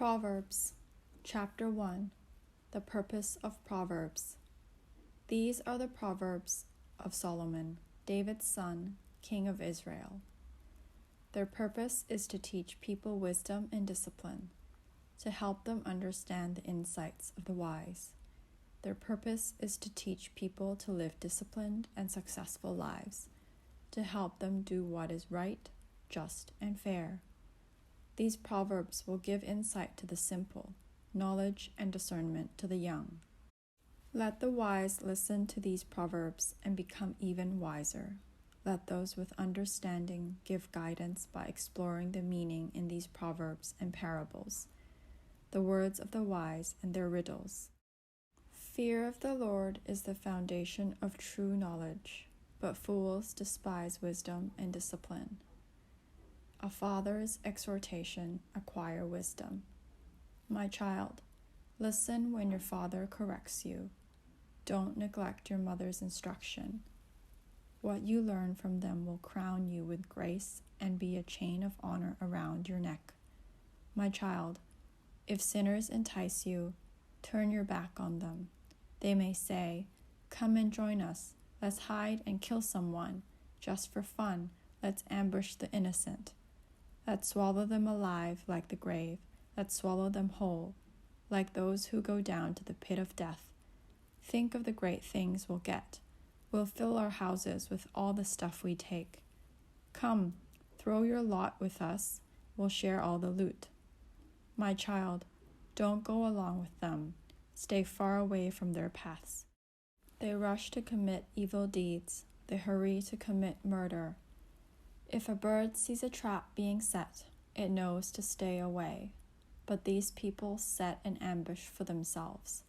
Proverbs, Chapter 1. The Purpose of Proverbs. These are the Proverbs of Solomon, David's son, king of Israel. Their purpose is to teach people wisdom and discipline, to help them understand the insights of the wise. Their purpose is to teach people to live disciplined and successful lives, to help them do what is right, just, and fair. These proverbs will give insight to the simple, knowledge and discernment to the young. Let the wise listen to these proverbs and become even wiser. Let those with understanding give guidance by exploring the meaning in these proverbs and parables, the words of the wise and their riddles. Fear of the Lord is the foundation of true knowledge, but fools despise wisdom and discipline. A father's exhortation acquire wisdom. My child, listen when your father corrects you. Don't neglect your mother's instruction. What you learn from them will crown you with grace and be a chain of honor around your neck. My child, if sinners entice you, turn your back on them. They may say, "Come and join us. Let's hide and kill someone. Just for fun, let's ambush the innocent. Let's swallow them alive like the grave. Let's swallow them whole, like those who go down to the pit of death. Think of the great things we'll get. We'll fill our houses with all the stuff we take. Come, throw your lot with us. We'll share all the loot." My child, don't go along with them. Stay far away from their paths. They rush to commit evil deeds. They hurry to commit murder. If a bird sees a trap being set, it knows to stay away. But these people set an ambush for themselves.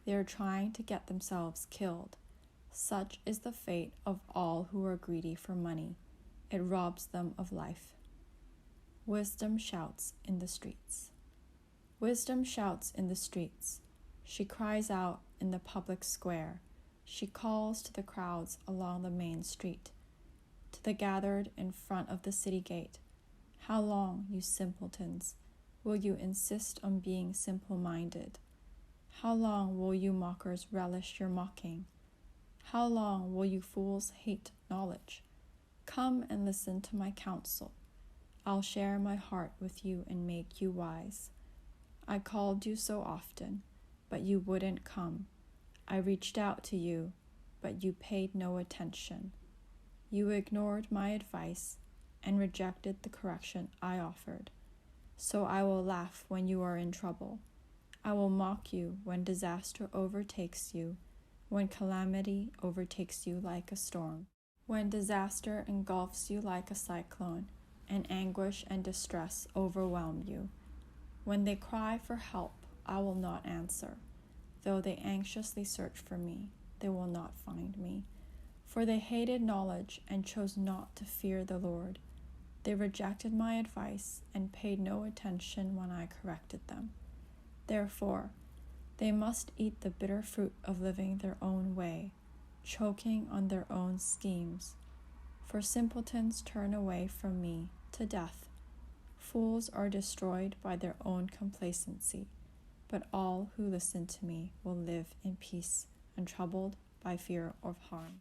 They are trying to get themselves killed. Such is the fate of all who are greedy for money. It robs them of life. Wisdom shouts in the streets. Wisdom shouts in the streets. She cries out in the public square. She calls to the crowds along the main street, to the gathered in front of the city gate. How long, you simpletons, will you insist on being simple-minded? How long will you mockers relish your mocking? How long will you fools hate knowledge? Come and listen to my counsel. I'll share my heart with you and make you wise. I called you so often, but you wouldn't come. I reached out to you, but you paid no attention. You ignored my advice and rejected the correction I offered. So I will laugh when you are in trouble. I will mock you when disaster overtakes you, when calamity overtakes you like a storm, when disaster engulfs you like a cyclone, and anguish and distress overwhelm you. When they cry for help, I will not answer. Though they anxiously search for me, they will not find me. For they hated knowledge and chose not to fear the Lord. They rejected my advice and paid no attention when I corrected them. Therefore, they must eat the bitter fruit of living their own way, choking on their own schemes. For simpletons turn away from me to death. Fools are destroyed by their own complacency, but all who listen to me will live in peace, untroubled by fear of harm.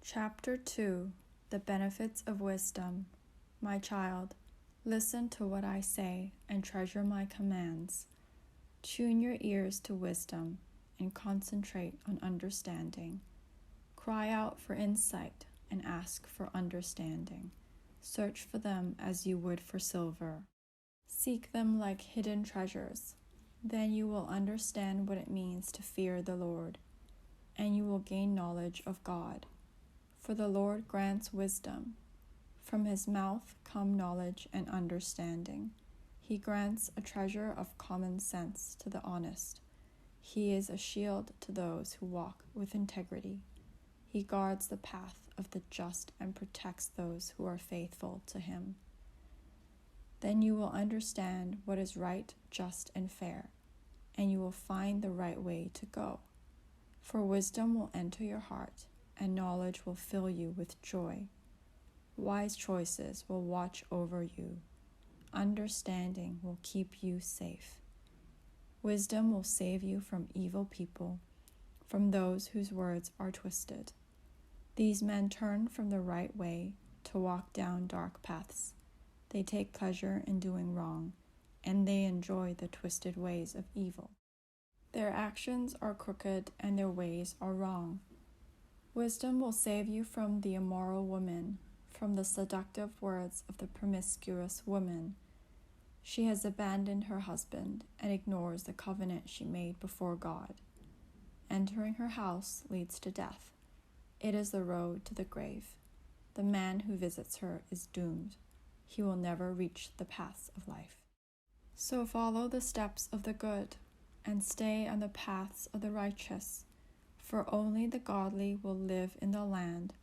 Chapter 2. The Benefits of Wisdom. My child, listen to what I say and treasure my commands. Tune your ears to wisdom and concentrate on understanding. Cry out for insight and ask for understanding. Search for them as you would for silver. Seek them like hidden treasures. Then you will understand what it means to fear the Lord, and you will gain knowledge of God. For the Lord grants wisdom. From his mouth come knowledge and understanding. He grants a treasure of common sense to the honest. He is a shield to those who walk with integrity. He guards the path of the just and protects those who are faithful to him. Then you will understand what is right, just, and fair, and you will find the right way to go. For wisdom will enter your heart, and knowledge will fill you with joy. Wise choices will watch over you. understanding will keep you safe. Wisdom will save you from evil people, from those whose words are twisted. These men turn from the right way to walk down dark paths. They take pleasure in doing wrong, and they enjoy the twisted ways of evil. Their actions are crooked, and their ways are wrong. Wisdom will save you from the immoral woman, from the seductive words of the promiscuous woman. She has abandoned her husband and ignores the covenant she made before God. Entering her house leads to death. It is the road to the grave. The man who visits her is doomed. He will never reach the paths of life. So follow the steps of the good, and stay on the paths of the righteous, for only the godly will live in the land,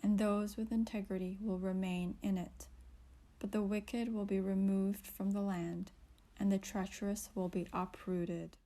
and those with integrity will remain in it. But the wicked will be removed from the land, and the treacherous will be uprooted.